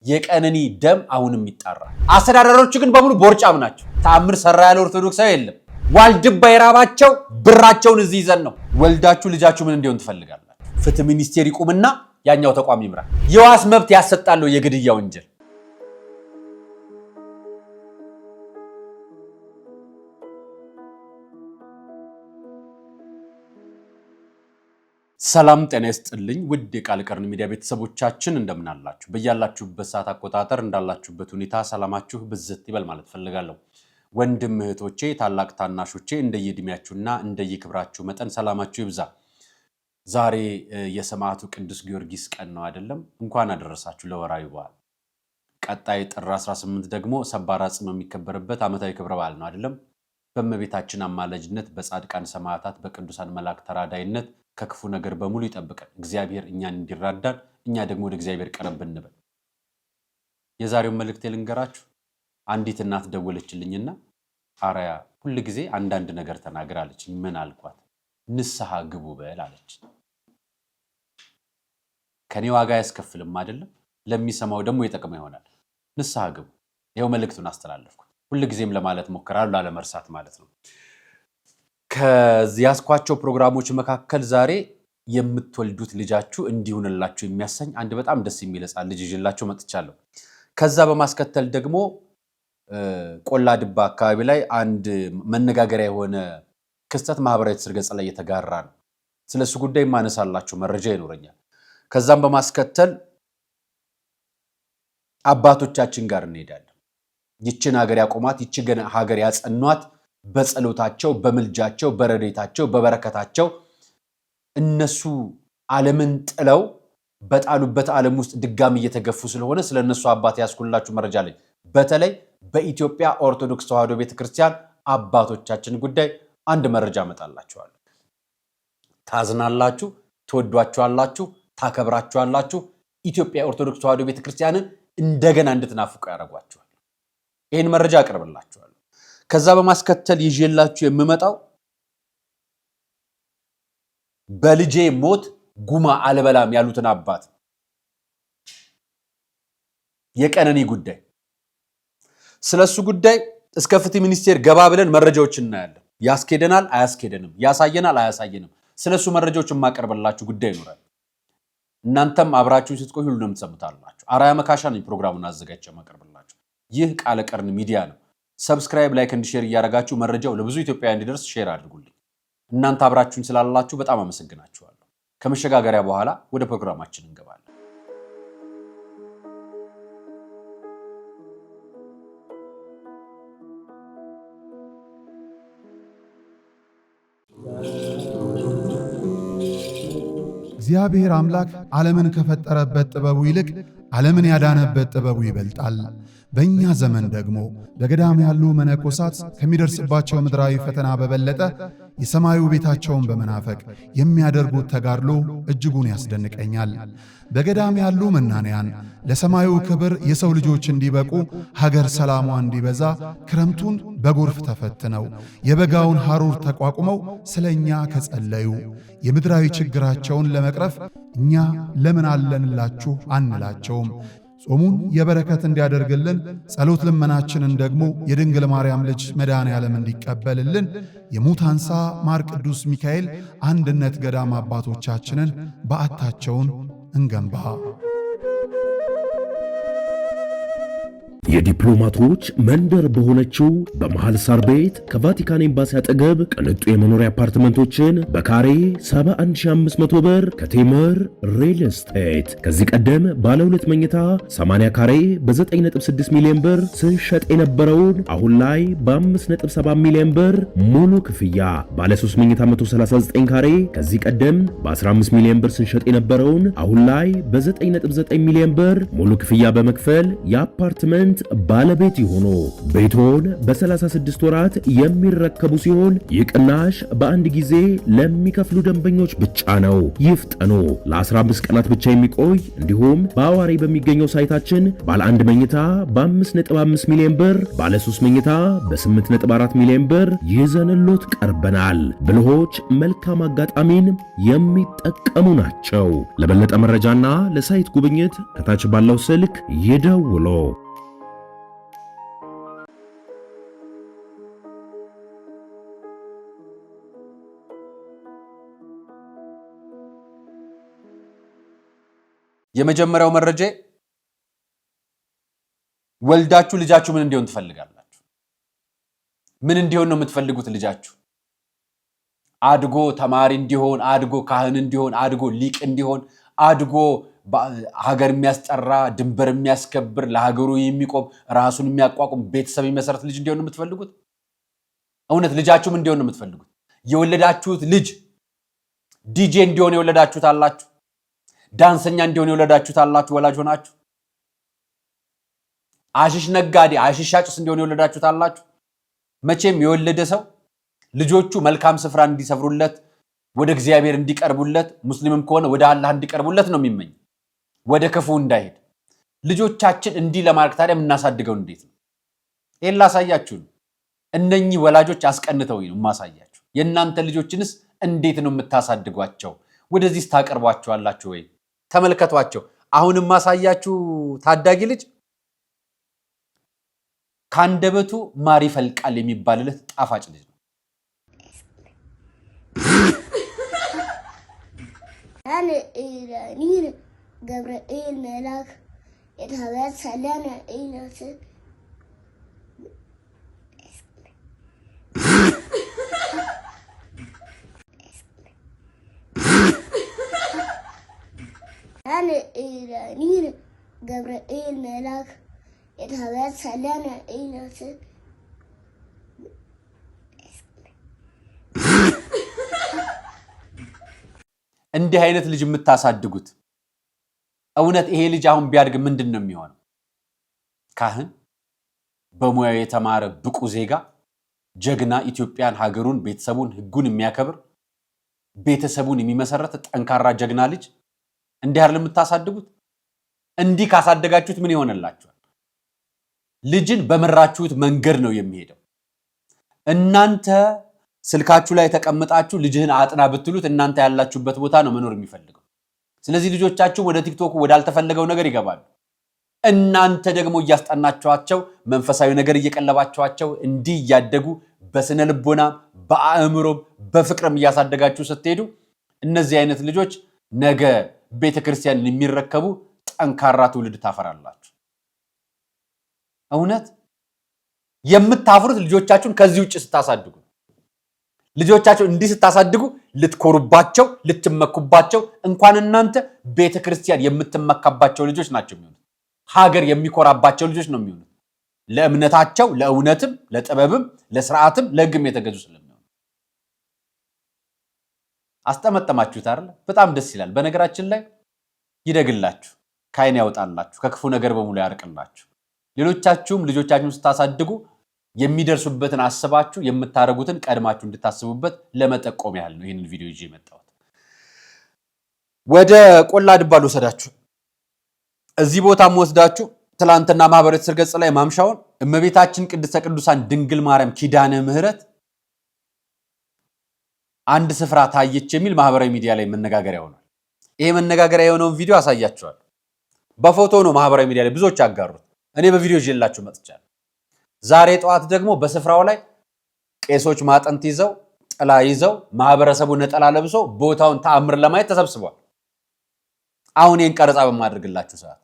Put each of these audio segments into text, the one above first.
የቀነኒ ደም አሁንም ይጣራል። አስተዳዳሪዎቹ ግን በሙሉ ቦርጫም ናቸው። ተአምር ሰራ ያለ ኦርቶዶክሳዊ የለም። ዋልድባ የራባቸው ብራቸውን እዚህ ይዘን ነው። ወልዳችሁ ልጃችሁ ምን እንዲሆን ትፈልጋላችሁ? ፍትህ ሚኒስቴር ይቁምና ያኛው ተቋም ይምራ። የዋስ መብት ያሰጣለው የግድያ ወንጀል ሰላም ጤና ይስጥልኝ ውድ የቃል ቀርን ሚዲያ ቤተሰቦቻችን እንደምን አላችሁ? በእያላችሁበት ሰዓት አቆጣጠር እንዳላችሁበት ሁኔታ ሰላማችሁ ብዝት ይበል ማለት ፈልጋለሁ። ወንድም እህቶቼ፣ ታላቅ ታናሾቼ እንደየእድሜያችሁና እንደየክብራችሁ መጠን ሰላማችሁ ይብዛ። ዛሬ የሰማዕቱ ቅዱስ ጊዮርጊስ ቀን ነው አይደለም? እንኳን አደረሳችሁ ለወራዊ በዓል። ቀጣይ ጥር 18 ደግሞ ሰባራ ጽም የሚከበርበት ዓመታዊ ክብረ በዓል ነው አይደለም? በእመቤታችን አማላጅነት በጻድቃን ሰማዕታት በቅዱሳን መላእክት ተራዳይነት ከክፉ ነገር በሙሉ ይጠብቀን እግዚአብሔር እኛን እንዲራዳን እኛ ደግሞ ወደ እግዚአብሔር ቀረብ እንበል። የዛሬው መልእክት ልንገራችሁ። አንዲት እናት ደወለችልኝና አራያ ሁሉ ጊዜ አንዳንድ ነገር ተናግራለች። ምን አልኳት? ንስሐ ግቡ በል አለች። ከኔ ዋጋ ያስከፍልም አይደለም፣ ለሚሰማው ደግሞ ይጠቅም ይሆናል። ንስሐ ግቡ። ይሄው መልእክቱን አስተላለፍኩት። ሁሉ ጊዜም ለማለት ሞከራለሁ ላለመርሳት ማለት ነው። ከዚህ ያስኳቸው ፕሮግራሞች መካከል ዛሬ የምትወልዱት ልጃችሁ እንዲሆንላችሁ የሚያሰኝ አንድ በጣም ደስ የሚል ሕፃን ልጅ ይዤላችሁ መጥቻለሁ። ከዛ በማስከተል ደግሞ ቆላ ድባ አካባቢ ላይ አንድ መነጋገሪያ የሆነ ክስተት ማህበራዊ ትስስር ገጽ ላይ የተጋራ ነው። ስለሱ ጉዳይ ማነሳላችሁ መረጃ ይኖረኛል። ከዛም በማስከተል አባቶቻችን ጋር እንሄዳለን። ይችን ሀገር ያቆማት ይችን ሀገር ያጸኗት በጸሎታቸው በመልጃቸው በረዴታቸው በበረከታቸው እነሱ ዓለምን ጥለው በጣሉበት ዓለም ውስጥ ድጋሚ እየተገፉ ስለሆነ ስለነሱ አባት ያስኩላችሁ መረጃ ላይ በተለይ በኢትዮጵያ ኦርቶዶክስ ተዋሕዶ ቤተክርስቲያን አባቶቻችን ጉዳይ አንድ መረጃ አመጣላችኋለሁ። ታዝናላችሁ፣ ትወዷቸዋላችሁ፣ ታከብራቸዋላችሁ። ኢትዮጵያ ኦርቶዶክስ ተዋሕዶ ቤተክርስቲያንን እንደገና እንድትናፍቁ ያደርጓቸዋል። ይህን መረጃ አቀርብላችኋለሁ። ከዛ በማስከተል ይዤላችሁ የምመጣው በልጄ ሞት ጉማ አልበላም ያሉትን አባት የቀነኒ ጉዳይ፣ ስለሱ ጉዳይ እስከ ፍትህ ሚኒስቴር ገባ ብለን መረጃዎች እናያለን። ያስኬደናል አያስኬደንም፣ ያሳየናል አያሳየንም። ስለሱ መረጃዎች የማቀርብላችሁ ጉዳይ ይኖራል። እናንተም አብራችሁን ስትቆዩ ሁሉንም ትሰሙታላችሁ። አራያ መካሻ ነኝ ፕሮግራሙን አዘጋጅቼ የማቀርብላችሁ። ይህ ቃለ ቀርን ሚዲያ ነው። ሰብስክራይብ፣ ላይክ እና ሼር እያደረጋችሁ መረጃው ለብዙ ኢትዮጵያውያን እንዲደርስ ሼር አድርጉልኝ። እናንተ አብራችሁን ስላላችሁ በጣም አመሰግናችኋለሁ። ከመሸጋገሪያ በኋላ ወደ ፕሮግራማችን እንገባለን። እግዚአብሔር አምላክ ዓለምን ከፈጠረበት ጥበቡ ይልቅ ዓለምን ያዳነበት ጥበቡ ይበልጣል። በእኛ ዘመን ደግሞ በገዳም ያሉ መነኮሳት ከሚደርስባቸው ምድራዊ ፈተና በበለጠ የሰማዩ ቤታቸውን በመናፈቅ የሚያደርጉት ተጋድሎ እጅጉን ያስደንቀኛል። በገዳም ያሉ መናንያን ለሰማዩ ክብር የሰው ልጆች እንዲበቁ ሀገር ሰላሟ እንዲበዛ ክረምቱን በጎርፍ ተፈትነው የበጋውን ሐሩር ተቋቁመው ስለኛ ከጸለዩ የምድራዊ ችግራቸውን ለመቅረፍ እኛ ለምን አለንላችሁ አንላቸውም። ጾሙን የበረከት እንዲያደርግልን ጸሎት ልመናችንን ደግሞ የድንግል ማርያም ልጅ መድኃኔ ዓለም እንዲቀበልልን የሙታንሳ ማር ቅዱስ ሚካኤል አንድነት ገዳም አባቶቻችንን በዓታቸውን እንገንባ። የዲፕሎማቶች መንደር በሆነችው በመሃል ሳር ቤት ከቫቲካን ኤምባሲ አጠገብ ቅንጡ የመኖሪያ አፓርትመንቶችን በካሬ 71500 ብር ከቴምር ሪል ስቴት ከዚህ ቀደም ባለ 2 መኝታ 80 ካሬ በ9.6 ሚሊዮን ብር ስንሸጥ የነበረውን አሁን ላይ በ5.7 ሚሊዮን ብር ሙሉ ክፍያ፣ ባለ 3 መኝታ 139 ካሬ ከዚህ ቀደም በ15 ሚሊዮን ብር ስንሸጥ የነበረውን አሁን ላይ በ9.9 ሚሊዮን ብር ሙሉ ክፍያ በመክፈል የአፓርትመንት ቤት ባለቤት ይሁኑ። ቤቶን በ36 ወራት የሚረከቡ ሲሆን ይቅናሽ በአንድ ጊዜ ለሚከፍሉ ደንበኞች ብቻ ነው። ይፍጠኑ። ለ15 ቀናት ብቻ የሚቆይ እንዲሁም በአዋሪ በሚገኘው ሳይታችን ባለ 1 መኝታ በ5.5 ሚሊዮን ብር፣ ባለ 3 መኝታ በ8.4 ሚሊዮን ብር ይዘንሎት ቀርበናል። ብልሆች መልካም አጋጣሚን የሚጠቀሙ ናቸው። ለበለጠ መረጃና ለሳይት ጉብኝት ከታች ባለው ስልክ ይደውሉ። የመጀመሪያው መረጃ ወልዳችሁ ልጃችሁ ምን እንዲሆን ትፈልጋላችሁ? ምን እንዲሆን ነው የምትፈልጉት? ልጃችሁ አድጎ ተማሪ እንዲሆን፣ አድጎ ካህን እንዲሆን፣ አድጎ ሊቅ እንዲሆን፣ አድጎ ሀገር የሚያስጠራ ድንበር የሚያስከብር ለሀገሩ የሚቆም ራሱን የሚያቋቁም ቤተሰብ የሚመሰረት ልጅ እንዲሆን ነው የምትፈልጉት? እውነት ልጃችሁ ምን እንዲሆን ነው የምትፈልጉት? የወለዳችሁት ልጅ ዲጄ እንዲሆን የወለዳችሁት አላችሁ? ዳንሰኛ እንዲሆን የወለዳችሁት አላችሁ? ወላጅ ሆናችሁ አሽሽ ነጋዴ አሽሽ ሻጭስ እንዲሆን የወለዳችሁት አላችሁ? መቼም የወለደ ሰው ልጆቹ መልካም ስፍራ እንዲሰፍሩለት፣ ወደ እግዚአብሔር እንዲቀርቡለት፣ ሙስሊምም ከሆነ ወደ አላህ እንዲቀርቡለት ነው የሚመኝ፣ ወደ ክፉ እንዳይሄድ። ልጆቻችን እንዲህ ለማድረግ ታዲያ የምናሳድገው እንዴት ነው? ይሄን ላሳያችሁ ነው። እነኚህ ወላጆች አስቀንተው ነው የማሳያችሁ። የእናንተ ልጆችንስ እንዴት ነው የምታሳድጓቸው? ወደዚህ ታቀርቧቸዋላችሁ ወይ? ተመልከቷቸው። አሁንም ማሳያችሁ ታዳጊ ልጅ ካንደበቱ ማር ይፈልቃል የሚባልለት ጣፋጭ ልጅ ነው። أنا إيرانيين جبرائيل ملاك يتهبات سلانة إيناس أنا إيرانيين جبرائيل ملاك يتهبات سلانة إيناس እንዲህ አይነት ልጅ የምታሳድጉት እውነት ይሄ ልጅ አሁን ቢያድግ ምንድን ነው የሚሆነው? ካህን፣ በሙያው የተማረ ብቁ ዜጋ፣ ጀግና፣ ኢትዮጵያን፣ ሀገሩን፣ ቤተሰቡን፣ ህጉን የሚያከብር ቤተሰቡን የሚመሰረት ጠንካራ ጀግና ልጅ እንዲህ አይደል የምታሳድጉት? እንዲህ ካሳደጋችሁት ምን ይሆነላችኋል? ልጅን በመራችሁት መንገድ ነው የሚሄደው። እናንተ ስልካችሁ ላይ ተቀምጣችሁ ልጅህን አጥና ብትሉት እናንተ ያላችሁበት ቦታ ነው መኖር የሚፈልገው። ስለዚህ ልጆቻችሁ ወደ ቲክቶክ ወዳልተፈለገው ነገር ይገባሉ። እናንተ ደግሞ እያስጠናችኋቸው መንፈሳዊ ነገር እየቀለባችኋቸው እንዲህ እያደጉ በስነ ልቦና በአእምሮም በፍቅርም እያሳደጋችሁ ስትሄዱ እነዚህ አይነት ልጆች ነገ ቤተክርስቲያንን የሚረከቡ ጠንካራ ትውልድ ታፈራላችሁ። እውነት የምታፍሩት ልጆቻችሁን ከዚህ ውጭ ስታሳድጉ፣ ልጆቻችሁ እንዲህ ስታሳድጉ ልትኮሩባቸው፣ ልትመኩባቸው፣ እንኳን እናንተ ቤተክርስቲያን የምትመካባቸው ልጆች ናቸው የሚሆኑት። ሀገር የሚኮራባቸው ልጆች ነው የሚሆኑት። ለእምነታቸው፣ ለእውነትም፣ ለጥበብም፣ ለስርዓትም፣ ለህግም የተገዙ ስለሚሆኑ አስጠመጠማችሁት አይደል? በጣም ደስ ይላል። በነገራችን ላይ ይደግላችሁ፣ ከዓይን ያውጣላችሁ፣ ከክፉ ነገር በሙሉ ያርቅላችሁ። ሌሎቻችሁም ልጆቻችሁን ስታሳድጉ የሚደርሱበትን አስባችሁ የምታረጉትን ቀድማችሁ እንድታስቡበት ለመጠቆም ያህል ነው ይህንን ቪዲዮ ይዤ የመጣሁት። ወደ ቆላ ድባል ወሰዳችሁ። እዚህ ቦታም ወስዳችሁ ትላንትና ማህበራዊ ትስስር ገጽ ላይ ማምሻውን እመቤታችን ቅድስተ ቅዱሳን ድንግል ማርያም ኪዳነ ምህረት አንድ ስፍራ ታየች የሚል ማህበራዊ ሚዲያ ላይ መነጋገሪያ ሆኗል። ይሄ መነጋገሪያ የሆነውን ቪዲዮ አሳያችኋለሁ። በፎቶ ነው ማህበራዊ ሚዲያ ላይ ብዙዎች ያጋሩት። እኔ በቪዲዮ ይዤላችሁ መጥቻለሁ። ዛሬ ጠዋት ደግሞ በስፍራው ላይ ቄሶች ማጠንት ይዘው ጥላ ይዘው ማህበረሰቡ ነጠላ ለብሶ ቦታውን ተአምር ለማየት ተሰብስቧል። አሁን ይሄን ቀረጻ በማድረግላችሁ ሰዓት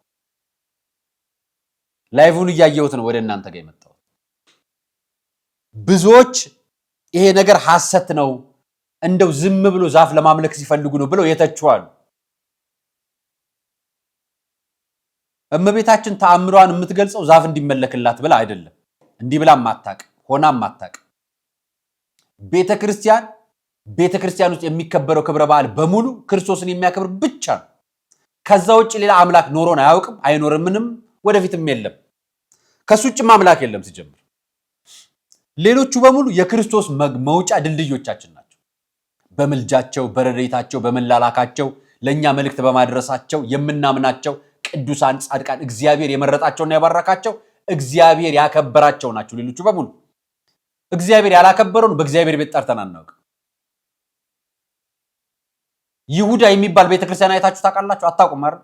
ላይቭን እያየሁት ነው ወደ እናንተ ጋር የመጣሁት። ብዙዎች ይሄ ነገር ሐሰት ነው፣ እንደው ዝም ብሎ ዛፍ ለማምለክ ሲፈልጉ ነው ብለው የተቹዋሉ። እመቤታችን ተአምሯን የምትገልጸው ዛፍ እንዲመለክላት ብላ አይደለም። እንዲህ ብላ ማታቅ ሆና ማታቅ። ቤተክርስቲያን ውስጥ የሚከበረው ክብረ በዓል በሙሉ ክርስቶስን የሚያከብር ብቻ ነው። ከዛ ውጭ ሌላ አምላክ ኖሮን አያውቅም፣ አይኖርምንም፣ ወደፊትም የለም። ከሱጭ ማምላክ የለም ሲጀምር ሌሎቹ በሙሉ የክርስቶስ መውጫ ድልድዮቻችን ናቸው በመልጃቸው በረድኤታቸው በመላላካቸው ለኛ መልእክት በማድረሳቸው የምናምናቸው ቅዱሳን ጻድቃን እግዚአብሔር የመረጣቸውና ያባረካቸው እግዚአብሔር ያከበራቸው ናቸው ሌሎቹ በሙሉ እግዚአብሔር ያላከበረውን በእግዚአብሔር ቤት ጠርተን አናውቅ ይሁዳ የሚባል ቤተክርስቲያን አይታችሁ ታውቃላችሁ አታውቁም አይደል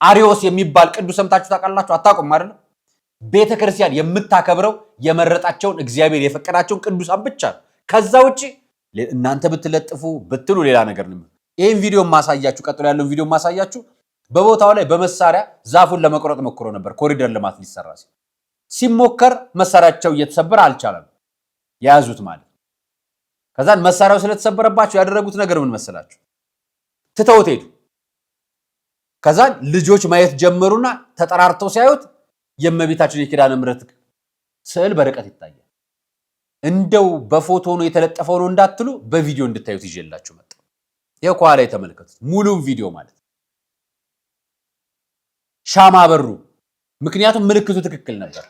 አሪዮስ የሚባል ቅዱስ ሰምታችሁ ታውቃላችሁ አታውቁም አይደል ቤተክርስቲያን የምታከብረው የመረጣቸውን እግዚአብሔር የፈቀዳቸውን ቅዱሳን ብቻ ከዛ ውጪ እናንተ ብትለጥፉ ብትሉ ሌላ ነገር ነው ይሄን ቪዲዮ ማሳያችሁ ቀጥሎ ያለው ቪዲዮ ማሳያችሁ በቦታው ላይ በመሳሪያ ዛፉን ለመቆረጥ ሞክሮ ነበር ኮሪደር ልማት ሊሰራ ሲሞከር መሳሪያቸው እየተሰበረ አልቻለም ያዙት ማለት ከዛን መሳሪያው ስለተሰበረባቸው ያደረጉት ነገር ምን መሰላችሁ ትተውት ሄዱ ከዛን ልጆች ማየት ጀመሩና ተጠራርተው ሲያዩት የእመቤታችን የኪዳነ ምሕረት ስዕል በርቀት ይታያል እንደው በፎቶ ነው የተለጠፈው ነው እንዳትሉ በቪዲዮ እንድታዩት ይዤላችሁ መጣሁ ይሄው ኳላ የተመለከቱት ሙሉ ቪዲዮ ማለት ሻማ በሩ ምክንያቱም ምልክቱ ትክክል ነበር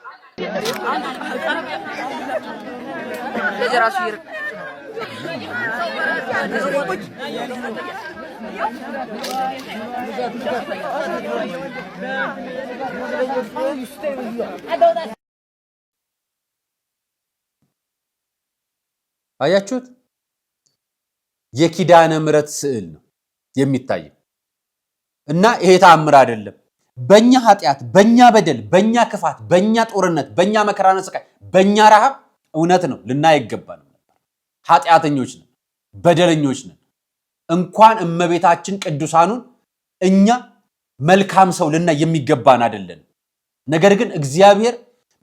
አያችሁት የኪዳነ ምሕረት ስዕል ነው የሚታየው እና ይሄ ተአምር አይደለም በእኛ ኃጢአት በእኛ በደል በእኛ ክፋት በእኛ ጦርነት በእኛ መከራና ስቃይ በእኛ ረሃብ እውነት ነው ልናይ አይገባንም ነበር ኃጢአተኞች ነን በደለኞች ነን እንኳን እመቤታችን ቅዱሳኑን እኛ መልካም ሰው ልናይ የሚገባን አይደለን ነገር ግን እግዚአብሔር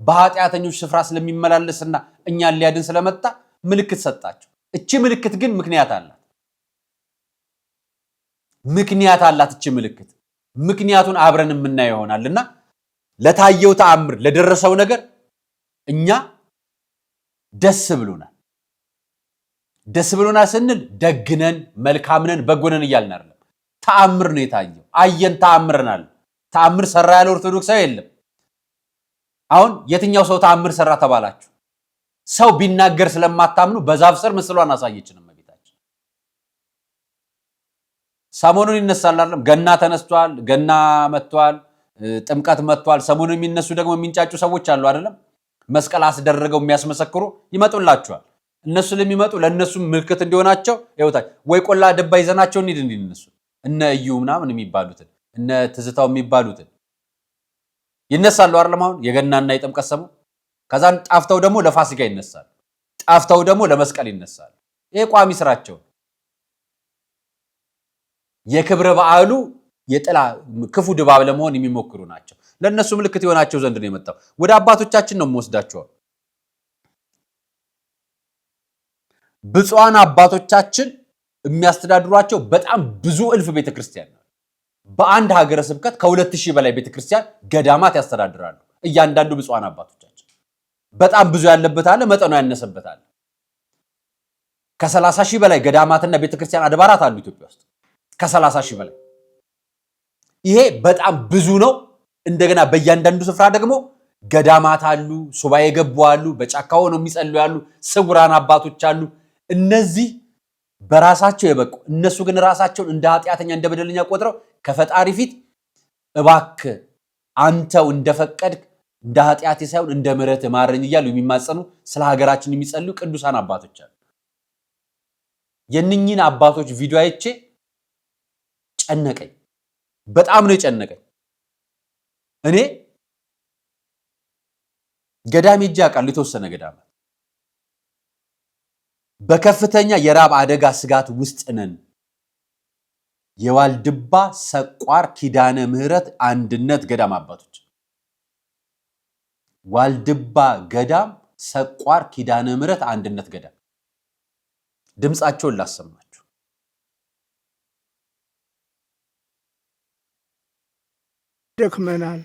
በኃጢአተኞች ስፍራ ስለሚመላለስና እኛን ሊያድን ስለመጣ ምልክት ሰጣቸው እቺ ምልክት ግን ምክንያት አላት እቺ ምልክት ምክንያቱን አብረን የምናየው ይሆናልና ለታየው ተአምር ለደረሰው ነገር እኛ ደስ ብሎናል ስንል ደግነን መልካምነን በጎነን እያልን አይደለም ተአምር ነው የታየው አየን ተአምረናል ተአምር ሰራ ያለ ኦርቶዶክሳዊ የለም አሁን የትኛው ሰው ተአምር ሰራ ተባላችሁ ሰው ቢናገር ስለማታምኑ በዛፍ ስር ምስሏን አሳየችን እመቤታችን ሰሞኑን ይነሳል አይደለም ገና ተነስቷል ገና መጥቷል ጥምቀት መጥቷል ሰሞኑን የሚነሱ ደግሞ የሚንጫጩ ሰዎች አሉ አይደለም መስቀል አስደረገው የሚያስመሰክሩ ይመጡላችኋል እነሱ ለሚመጡ ለነሱ ምልክት እንዲሆናቸው ይወጣል ወይ ቆላ ደባ ይዘናቸው እንዲነሱ እነ እዩ ምናምን የሚባሉት እነ ትዝታው የሚባሉት ይነሳሉ አይደለም አሁን የገናና የጥምቀት ሰሞን ከዛን ጣፍተው ደግሞ ለፋሲካ ይነሳል ጣፍተው ደግሞ ለመስቀል ይነሳል ይሄ ቋሚ ስራቸው የክብረ በዓሉ የጥላ ክፉ ድባብ ለመሆን የሚሞክሩ ናቸው ለነሱ ምልክት ይሆናቸው ዘንድ ነው የመጣው ወደ አባቶቻችን ነው የምወስዳቸው ብፁዓን አባቶቻችን የሚያስተዳድሯቸው በጣም ብዙ እልፍ ቤተክርስቲያን ነው በአንድ ሀገረ ስብከት ከ2000 በላይ ቤተክርስቲያን ገዳማት ያስተዳድራሉ እያንዳንዱ ብፁዓን አባቶቻችን በጣም ብዙ ያለበት አለ መጠኑ ያነሰበት አለ ከ30,000 በላይ ገዳማትና ቤተክርስቲያን አድባራት አሉ ኢትዮጵያ ውስጥ ከ30,000 በላይ ይሄ በጣም ብዙ ነው እንደገና በእያንዳንዱ ስፍራ ደግሞ ገዳማት አሉ ሱባኤ ገቡ አሉ በጫካው ነው የሚጸልዩ ያሉ ስውራን አባቶች አሉ እነዚህ በራሳቸው የበቁ እነሱ ግን ራሳቸውን እንደ ኃጢአተኛ እንደ በደለኛ ቆጥረው ከፈጣሪ ፊት እባክ አንተው እንደፈቀድክ እንደ ኃጢአቴ ሳይሆን እንደ ምሕረት ማረኝ ይያሉ የሚማጸኑ ስለ ሀገራችን የሚጸልዩ ቅዱሳን አባቶች አሉ የነኚህን አባቶች ቪዲዮ አይቼ ጨነቀኝ በጣም ነው የጨነቀኝ እኔ ገዳም ሄጄ አውቃለሁ የተወሰነ ገዳም በከፍተኛ የራብ አደጋ ስጋት ውስጥ ነን የዋልድባ ሰቋር ኪዳነ ምሕረት አንድነት ገዳም አባቶች ዋልድባ ገዳም ሰቋር ኪዳነ ምሕረት አንድነት ገዳም ድምጻቸውን ላሰማችሁ ደክመናል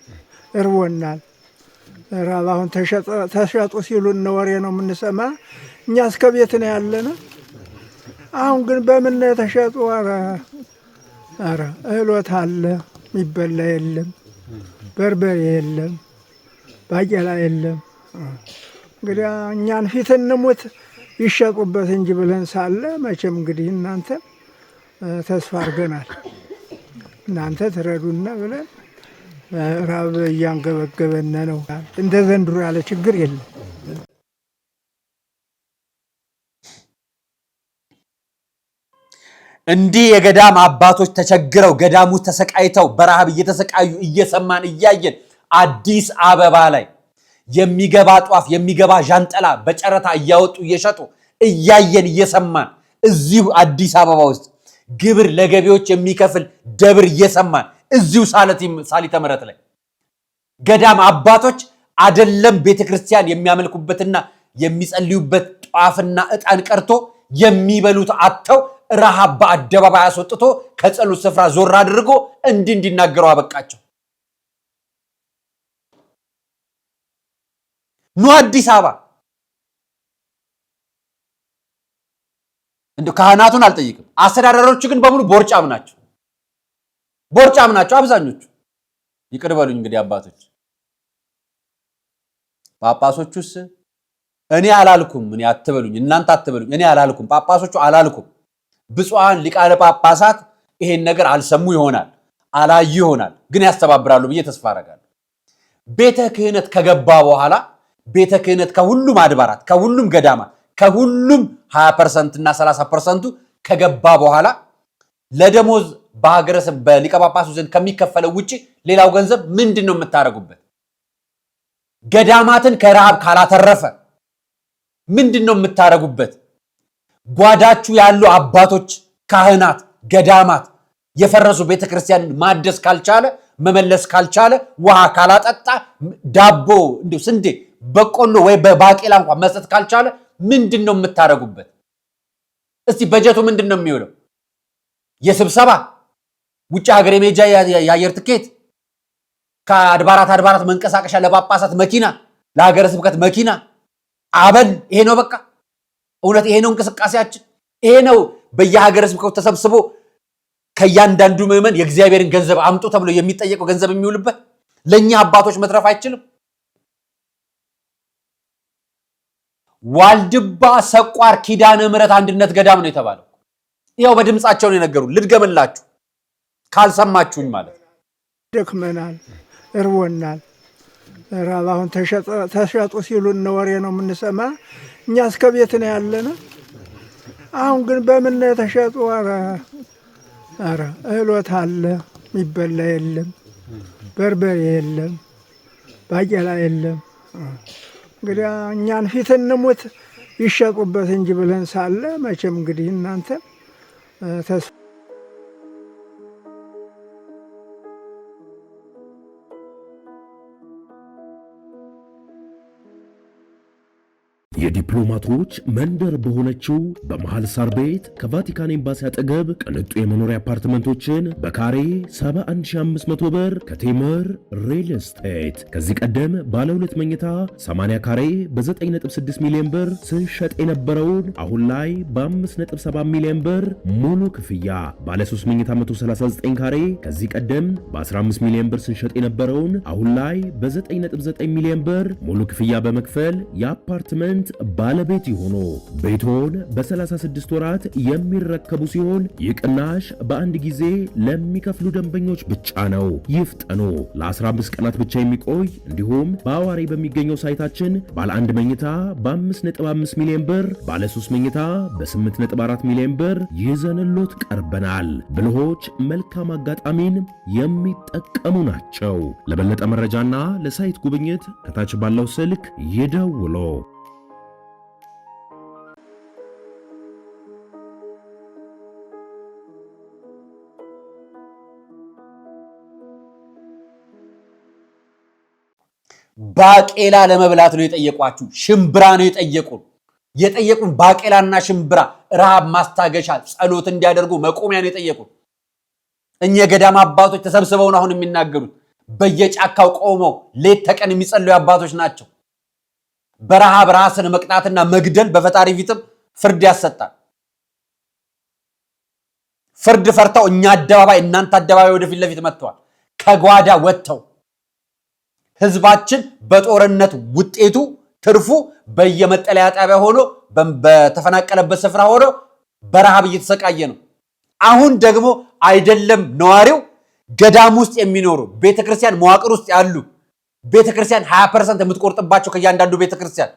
እርቦናል ራባውን ተሸጡ ሲሉን ወሬ ነው የምንሰማ እኛ እስከ ቤት ነው ያለነ አሁን ግን በምን ነው ተሸጡ እህሎት አለ የሚበላ የለም በርበሬ የለም ባቄላ የለም። እንግዲህ እኛን ፊት እንሙት ይሸጡበት እንጂ ብለን ሳለ መቼም እንግዲህ እናንተ ተስፋ አድርገናል እናንተ ትረዱና ብለን ራብ እያንገበገበን ነው። እንደ ዘንድሮ ያለ ችግር የለም። እንዲህ የገዳም አባቶች ተቸግረው ገዳሙ ተሰቃይተው በረሃብ እየተሰቃዩ እየሰማን እያየን አዲስ አበባ ላይ የሚገባ ጧፍ የሚገባ ዣንጥላ በጨረታ እያወጡ እየሸጡ እያየን እየሰማን እዚሁ አዲስ አበባ ውስጥ ግብር ለገቢዎች የሚከፍል ደብር እየሰማን እዚሁ ሳሊተ ምሕረት ላይ ገዳም አባቶች አይደለም ቤተክርስቲያን የሚያመልኩበትና የሚጸልዩበት ጧፍና ዕጣን ቀርቶ የሚበሉት አጥተው ረሃብ በአደባባይ አስወጥቶ ከጸሎት ስፍራ ዞር አድርጎ እንዲናገሩ አበቃቸው። ኑ አዲስ አበባ እንደ ካህናቱን አልጠይቅም። አስተዳዳሪዎቹ ግን በሙሉ ቦርጫም ናቸው አብዛኞቹ። ይቅር በሉኝ እንግዲህ አባቶች። ጳጳሶቹስ እኔ አላልኩም፣ እኔ አትበሉኝ፣ እናንተ አትበሉኝ፣ እኔ አላልኩም፣ ጳጳሶቹ አላልኩም። ብፁዓን ሊቃነ ጳጳሳት ይሄን ነገር አልሰሙ ይሆናል፣ አላዩ ይሆናል፣ ግን ያስተባብራሉ ብዬ ተስፋ አደርጋለሁ። ቤተ ክህነት ከገባ በኋላ ቤተ ክህነት ከሁሉም አድባራት ከሁሉም ገዳማት ከሁሉም 20% እና 30% ከገባ በኋላ ለደሞዝ በሀገረሰብ በሊቀ ጳጳሱ ዘንድ ከሚከፈለው ውጪ ሌላው ገንዘብ ምንድነው የምታረጉበት? ገዳማትን ከረሃብ ካላተረፈ ምንድነው የምታረጉበት? ጓዳችሁ ያሉ አባቶች ካህናት ገዳማት የፈረሱ ቤተክርስቲያን ማደስ ካልቻለ መመለስ ካልቻለ ውሃ ካላጠጣ ዳቦ እንዴ ስንዴ በቆሎ ወይ በባቄላ እንኳን መስጠት ካልቻለ ምንድነው የምታረጉበት? እስቲ በጀቱ ምንድነው የሚውለው? የስብሰባ ውጭ ሀገር የሜጃ የአየር ትኬት ከአድባራት መንቀሳቀሻ ለጳጳሳት መኪና ለሀገረ ስብከት መኪና አበል ይሄ ነው በቃ እውነት ይሄ ነው እንቅስቃሴያችን? ይሄ ነው በየሀገረ ስብከቱ ተሰብስቦ ከያንዳንዱ ምዕመን የእግዚአብሔርን ገንዘብ አምጡ ተብሎ የሚጠየቀው ገንዘብ የሚውልበት? ለኛ አባቶች መትረፍ አይችልም? ዋልድባ ሰቋር ኪዳነ ምሕረት አንድነት ገዳም ነው የተባለው። ይኸው በድምጻቸው ነው የነገሩ። ልድገምላችሁ ካልሰማችሁኝ ማለት ነው። ደክመናል፣ እርቦናል። ራብ አሁን ተሸጡ ሲሉን ወሬ ነው የምንሰማ። እኛ እስከ ቤት ነው ያለነ። አሁን ግን በምን ነው የተሸጡ? ኧረ እህሎት አለ የሚበላ የለም፣ በርበሬ የለም፣ ባቄላ የለም። እንግዲህ እኛን ፊት እንሙት ይሸጡበት እንጂ ብለን ሳለ መቼም እንግዲህ እናንተ ተስፋ የዲፕሎማቶች መንደር በሆነችው በመሃል ሳር ቤት ከቫቲካን ኤምባሲ አጠገብ ቅንጡ የመኖሪያ አፓርትመንቶችን በካሬ 71500 ብር ከቴምር ሪል ስቴት ከዚህ ቀደም ባለ 2 መኝታ 80 ካሬ በ9.6 ሚሊዮን ብር ስንሸጥ የነበረውን አሁን ላይ በ5.7 ሚሊዮን ብር ሙሉ ክፍያ፣ ባለ 3 መኝታ 139 ካሬ ከዚህ ቀደም በ15 ሚሊዮን ብር ስንሸጥ የነበረውን አሁን ላይ በ9.9 ሚሊዮን ብር ሙሉ ክፍያ በመክፈል የአፓርትመንት ባለቤት ይሆኑ። ቤቶን በ36 ወራት የሚረከቡ ሲሆን ይህ ቅናሽ በአንድ ጊዜ ለሚከፍሉ ደንበኞች ብቻ ነው። ይፍጠኑ። ለ15 ቀናት ብቻ የሚቆይ እንዲሁም በአዋሬ በሚገኘው ሳይታችን ባለ 1 መኝታ በ5.5 ሚሊዮን ብር፣ ባለ 3 መኝታ በ8.4 ሚሊዮን ብር ይዘንሎት ቀርበናል። ብልሆች መልካም አጋጣሚን የሚጠቀሙ ናቸው። ለበለጠ መረጃና ለሳይት ጉብኝት ከታች ባለው ስልክ ይደውሉ። ባቄላ ለመብላት ነው የጠየቋችሁ። ሽምብራ ነው የጠየቁን ባቄላና ሽምብራ ረሃብ ማስታገሻ ጸሎት እንዲያደርጉ መቆሚያ ነው የጠየቁን። እኛ ገዳም አባቶች ተሰብስበው ነው አሁን የሚናገሩት። በየጫካው ቆመው ሌት ተቀን የሚጸልዩ አባቶች ናቸው። በረሃብ ራስን መቅጣትና መግደል በፈጣሪ ፊትም ፍርድ ያሰጣል። ፍርድ ፈርተው እኛ አደባባይ እናንተ አደባባይ ወደፊት ለፊት መጥተዋል። ከጓዳ ወጥተው ህዝባችን በጦርነት ውጤቱ ትርፉ በየመጠለያ ጣቢያ ሆኖ በተፈናቀለበት ስፍራ ሆኖ በረሃብ እየተሰቃየ ነው። አሁን ደግሞ አይደለም ነዋሪው ገዳም ውስጥ የሚኖሩ ቤተክርስቲያን መዋቅር ውስጥ ያሉ ቤተክርስቲያን 20% የምትቆርጥባቸው ከእያንዳንዱ ቤተክርስቲያን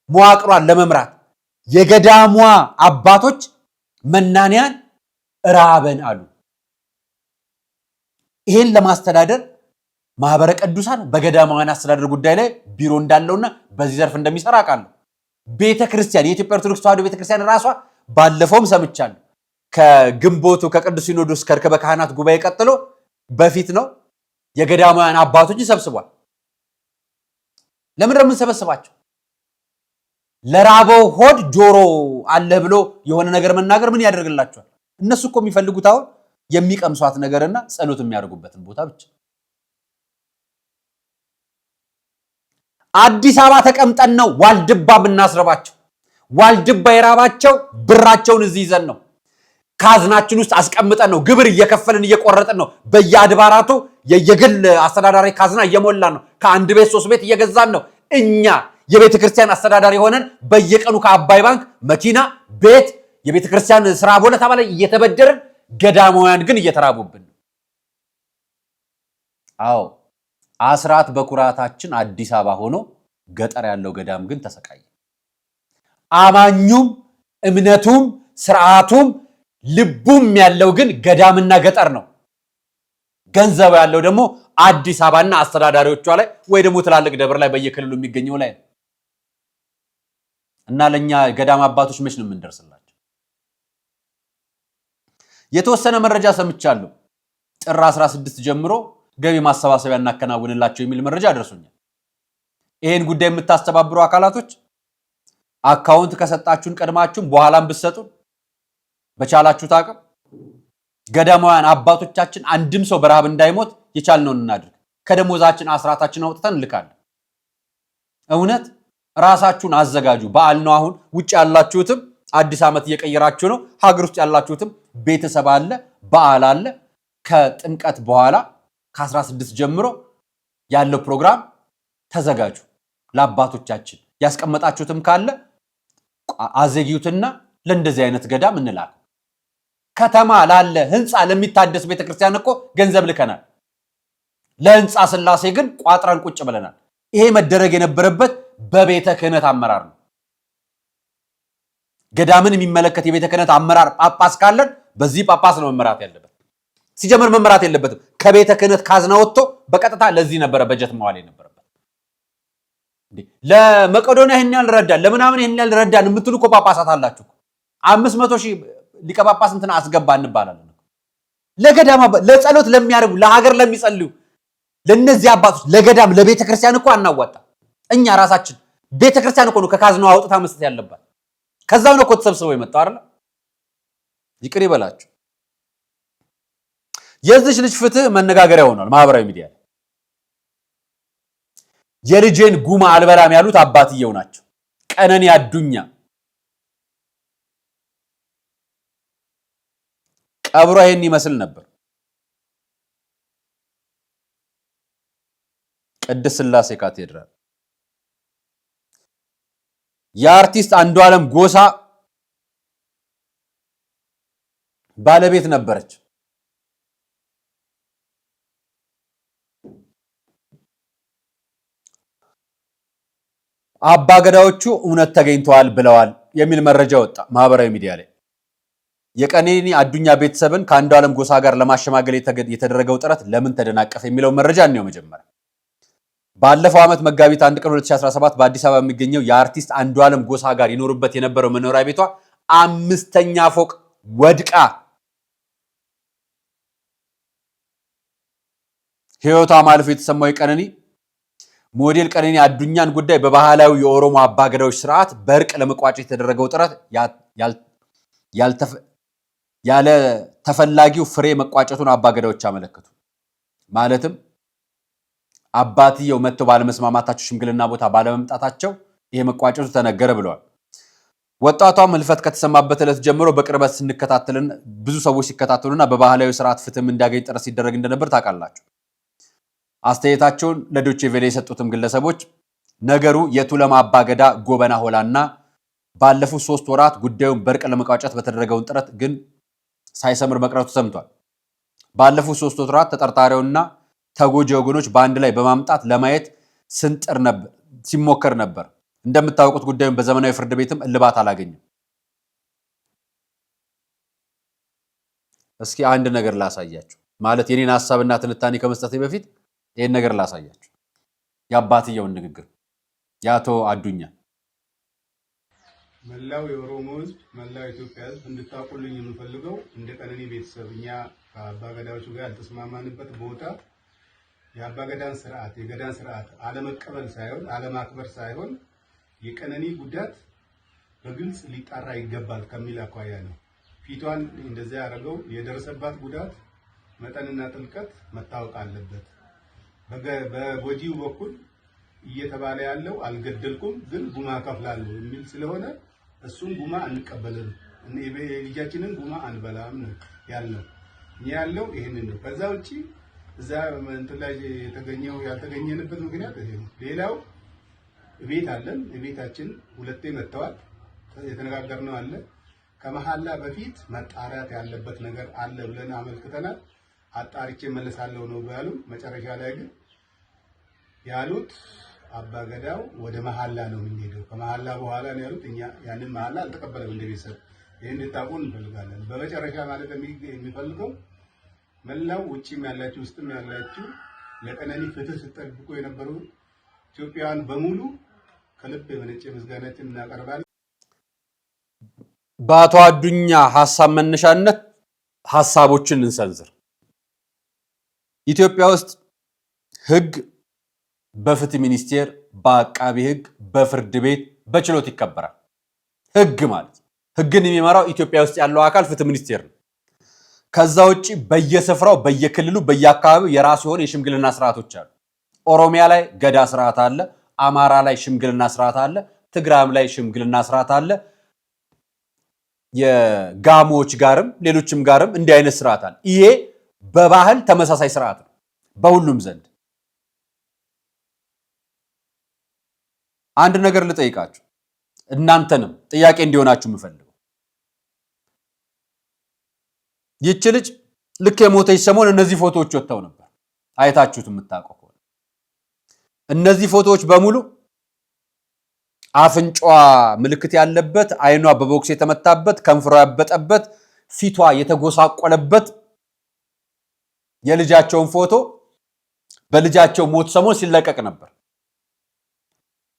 መዋቅሯን ለመምራት የገዳሟ አባቶች መናንያን ራበን አሉ። ይሄን ለማስተዳደር ማህበረ ቅዱሳን በገዳማውያን አስተዳደር ጉዳይ ላይ ቢሮ እንዳለውና በዚህ ዘርፍ እንደሚሰራ አውቃለሁ። ቤተክርስቲያን የኢትዮጵያ ኦርቶዶክስ ተዋሕዶ ቤተክርስቲያን ራሷ ባለፈውም ሰምቻለሁ ከግንቦቱ ከቅዱስ ሲኖዶስ ከርክበ ካህናት ጉባኤ ቀጥሎ በፊት ነው የገዳማውያን አባቶችን ሰብስቧል። ለምን የምንሰበስባቸው? ለራበው ሆድ ጆሮ አለ ብሎ የሆነ ነገር መናገር ምን ያደርግላቸዋል? እነሱ እኮ የሚፈልጉት አሁን የሚቀምሷት ነገርና ጸሎት የሚያደርጉበትን ቦታ ብቻ። አዲስ አበባ ተቀምጠን ነው ዋልድባ የምናስረባቸው። ዋልድባ የራባቸው ብራቸውን እዚህ ይዘን ነው ካዝናችን ውስጥ አስቀምጠን ነው ግብር እየከፈልን እየቆረጥን ነው። በየአድባራቱ የግል አስተዳዳሪ ካዝና እየሞላን ነው። ከአንድ ቤት 3 ቤት እየገዛን ነው። እኛ የቤተ ክርስቲያን አስተዳዳሪ ሆነን በየቀኑ ከአባይ ባንክ መኪና፣ ቤት፣ የቤተ ክርስቲያን ስራ ቦታ ላይ እየተበደርን ገዳማውያን ግን እየተራቡብን ነው። አዎ አስራት በኩራታችን አዲስ አበባ ሆኖ ገጠር ያለው ገዳም ግን ተሰቃየ። አማኙም እምነቱም ስርዓቱም ልቡም ያለው ግን ገዳምና ገጠር ነው። ገንዘብ ያለው ደግሞ አዲስ አበባና አስተዳዳሪዎቿ ላይ ወይ ደግሞ ትላልቅ ደብር ላይ በየክልሉ የሚገኘው ላይ ነው። እና ለኛ ገዳም አባቶች መች ነው የምንደርስላቸው? የተወሰነ መረጃ ሰምቻለሁ። ጥር 16 ጀምሮ ገቢ ማሰባሰቢያ እናከናውንላቸው የሚል መረጃ ደርሶኛል። ይሄን ጉዳይ የምታስተባብሩ አካላቶች አካውንት ከሰጣችሁን ቀድማችሁን በኋላም ብትሰጡን በቻላችሁት አቅም ገዳማውያን አባቶቻችን አንድም ሰው በረሃብ እንዳይሞት የቻልነውን እናድርግ። ከደሞዛችን አስራታችን አውጥተን እንልካለን። እውነት ራሳችሁን አዘጋጁ። በዓል ነው። አሁን ውጭ ያላችሁትም አዲስ ዓመት እየቀየራችሁ ነው። ሀገር ውስጥ ያላችሁትም ቤተሰብ አለ፣ በዓል አለ። ከጥምቀት በኋላ ከ16 ጀምሮ ያለው ፕሮግራም ተዘጋጁ። ለአባቶቻችን ያስቀመጣችሁትም ካለ አዘጊዩትና ለእንደዚህ አይነት ገዳም እንላክ። ከተማ ላለ ህንፃ ለሚታደስ ቤተክርስቲያን እኮ ገንዘብ ልከናል። ለህንፃ ስላሴ ግን ቋጥረን ቁጭ ብለናል። ይሄ መደረግ የነበረበት በቤተ ክህነት አመራር ነው። ገዳምን የሚመለከት የቤተ ክህነት አመራር ጳጳስ ካለን በዚህ ጳጳስ ነው መመራት ያለበት። ሲጀምር መመራት የለበትም። ከቤተ ክህነት ካዝና ወጥቶ በቀጥታ ለዚህ ነበረ በጀት መዋል የነበረበት። ለመቄዶንያ ይሄን ያህል ረዳን፣ ለምናምን ይሄን ያህል ረዳን የምትሉ እኮ ጳጳሳት አላችሁ። 500,000 ሊቀ ጳጳስ እንትና አስገባ እንባላለን። ለገዳም ለጸሎት ለሚያደርጉ ለሀገር ለሚጸልዩ ለነዚህ አባቶች ለገዳም ለቤተ ክርስቲያን እኮ አናዋጣ። እኛ ራሳችን ቤተ ክርስቲያን እኮ ነው ከካዝናው አውጥታ መስጠት ያለባት። ከዛው ነው እኮ ተሰብስበው የመጣው አይደል? ይቅር ይበላችሁ። የዚህ ልጅ ፍትህ መነጋገሪያ ሆኗል ማህበራዊ ሚዲያ ላይ። የልጄን ጉማ አልበላም ያሉት አባትየው ናቸው። ቀነኒ አዱኛ ቀብሯ ይሄን ይመስል ነበር። ቅድስት ሥላሴ ካቴድራል የአርቲስት አንዱዓለም ጎሳ ባለቤት ነበረች። አባገዳዎቹ እውነት ተገኝተዋል ብለዋል የሚል መረጃ ወጣ ማህበራዊ ሚዲያ ላይ። የቀነኒ አዱኛ ቤተሰብን ከአንዱዓለም ጎሳ ጋር ለማሸማገል የተደረገው ጥረት ለምን ተደናቀፈ የሚለው መረጃ ነው። መጀመሪያ ባለፈው ዓመት መጋቢት 1 ቀን 2017 በአዲስ አበባ የሚገኘው የአርቲስት አንዱዓለም ጎሳ ጋር ይኖርበት የነበረው መኖሪያ ቤቷ 5ኛ ፎቅ ወድቃ ህይወቷ ማለፉ የተሰማው የቀነኒ ሞዴል ቀነኒ አዱኛን ጉዳይ በባህላዊ የኦሮሞ አባገዳዎች ስርዓት በእርቅ ለመቋጨት የተደረገው ጥረት ያለ ተፈላጊው ፍሬ መቋጨቱን አባገዳዎች አመለከቱ። ማለትም አባትየው መጥተው ባለመስማማታቸው ሽምግልና ቦታ ባለመምጣታቸው ይሄ መቋጨቱ ተነገረ ብለዋል። ወጣቷም ህልፈት ከተሰማበት ዕለት ጀምሮ በቅርበት ስንከታተልና ብዙ ሰዎች ሲከታተሉና በባህላዊ ስርዓት ፍትህም እንዲያገኝ ጥረት ሲደረግ እንደነበር ታውቃላችሁ። አስተያየታቸውን ለዶቼ ቬለ የሰጡትም ግለሰቦች ነገሩ የቱለማ አባገዳ ጎበና ሆላና ባለፉት 3 ወራት ጉዳዩን በርቅ ለመቋጨት በተደረገው ጥረት ግን ሳይሰምር መቅረቱ ሰምቷል። ባለፉት 3 ወራት ተጠርጣሪውና ተጎጂ ወገኖች በአንድ ላይ በማምጣት ለማየት ሲሞከር ነበር። እንደምታውቁት ጉዳዩን በዘመናዊ ፍርድ ቤትም እልባት አላገኘም። እስኪ አንድ ነገር ላሳያችሁ፣ ማለት የኔን ሐሳብና ትንታኔ ከመስጠቴ በፊት ይሄን ነገር ላሳያችሁ። የአባትየውን ንግግር የአቶ አዱኛ መላው የኦሮሞ ህዝብ፣ መላው የኢትዮጵያ ህዝብ እንድታውቁልኝ የምፈልገው እንደ ቀነኒ ቤተሰብ እኛ ከአባገዳዎቹ ጋር ያልተስማማንበት ቦታ የአባገዳን ስርዓት የገዳን ስርዓት አለመቀበል ሳይሆን አለማክበር ሳይሆን የቀነኒ ጉዳት በግልጽ ሊጣራ ይገባል ከሚል አኳያ ነው። ፊቷን እንደዚያ ያደረገው የደረሰባት ጉዳት መጠንና ጥልቀት መታወቅ አለበት። በጎጂው በኩል እየተባለ ያለው አልገደልኩም ግን ጉማ ከፍላለሁ የሚል ስለሆነ እሱን ጉማ አንቀበልም፣ ልጃችንን ጉማ አንበላም ነው ያለው። እኛ ያለው ይሄንን ነው። ከዛ ውጪ እዛ እንትን ላይ ያልተገኘንበት ምክንያት ይሄ ነው። ሌላው ቤት አለን። ቤታችን ሁለቴ መጥተዋል። የተነጋገርነው አለ። ከመሐላ በፊት መጣራት ያለበት ነገር አለ ብለን አመልክተናል። አጣርቼ መለሳለሁ ነው ባሉ መጨረሻ ላይ ግን ያሉት አባገዳው ወደ መሐላ ነው የሚሄደው፣ ከመሐላ በኋላ ነው ያሉት። እኛ ያንን መሐላ አልተቀበለም እንደ ቤተሰብ። ይሄን እንድታውቁ እንፈልጋለን። በመጨረሻ ማለት የሚፈልገው መላው ውጪም ያላችሁ ውስጥም ያላችሁ ለቀነኒ ፍትህ ሲጠብቁ የነበሩ ኢትዮጵያውያን በሙሉ ከልብ የመነጨ ምስጋናችን እናቀርባለን። በአቶ አዱኛ ሐሳብ መነሻነት ሐሳቦችን እንሰንዝር። ኢትዮጵያ ውስጥ ህግ በፍትህ ሚኒስቴር፣ በአቃቢ ህግ፣ በፍርድ ቤት፣ በችሎት ይከበራል። ህግ ማለት ህግን የሚመራው ኢትዮጵያ ውስጥ ያለው አካል ፍትህ ሚኒስቴር ነው። ከዛ ውጪ በየስፍራው በየክልሉ በየአካባቢው የራሱ የሆነ የሽምግልና ስርዓቶች አሉ። ኦሮሚያ ላይ ገዳ ስርዓት አለ፣ አማራ ላይ ሽምግልና ስርዓት አለ፣ ትግራይም ላይ ሽምግልና ስርዓት አለ። የጋሞች ጋርም ሌሎችም ጋርም እንዲህ አይነት ስርዓት አለ። ይሄ በባህል ተመሳሳይ ስርዓት ነው በሁሉም ዘንድ። አንድ ነገር ልጠይቃችሁ፣ እናንተንም ጥያቄ እንዲሆናችሁ የምፈልገው ይህች ልጅ ልክ የሞተች ሰሞን እነዚህ ፎቶዎች ወጥተው ነበር። አይታችሁት የምታውቁ ከሆነ እነዚህ ፎቶዎች በሙሉ አፍንጫዋ ምልክት ያለበት፣ አይኗ በቦክስ የተመታበት፣ ከንፈሯ ያበጠበት፣ ፊቷ የተጎሳቆለበት የልጃቸውን ፎቶ በልጃቸው ሞት ሰሞን ሲለቀቅ ነበር።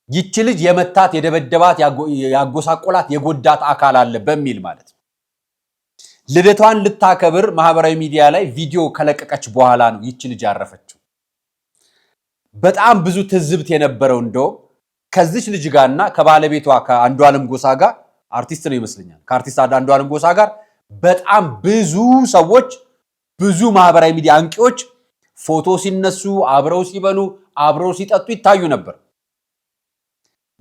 ይህች ልጅ የመታት የደበደባት ያጎሳቆላት የጎዳት አካል አለ በሚል ማለት ነው። ልደቷን ልታከብር ማህበራዊ ሚዲያ ላይ ቪዲዮ ከለቀቀች በኋላ ነው ይህች ልጅ ያረፈችው። በጣም ብዙ ትዝብት የነበረው እንደውም ከዚች ልጅ ጋርና ከባለቤቷ ከአንዷለም ጎሳ ጋር አርቲስት ነው ይመስለኛል፣ ከአርቲስት አንዷለም ጎሳ ጋር በጣም ብዙ ሰዎች ብዙ ማህበራዊ ሚዲያ አንቂዎች ፎቶ ሲነሱ አብረው ሲበሉ አብረው ሲጠጡ ይታዩ ነበር።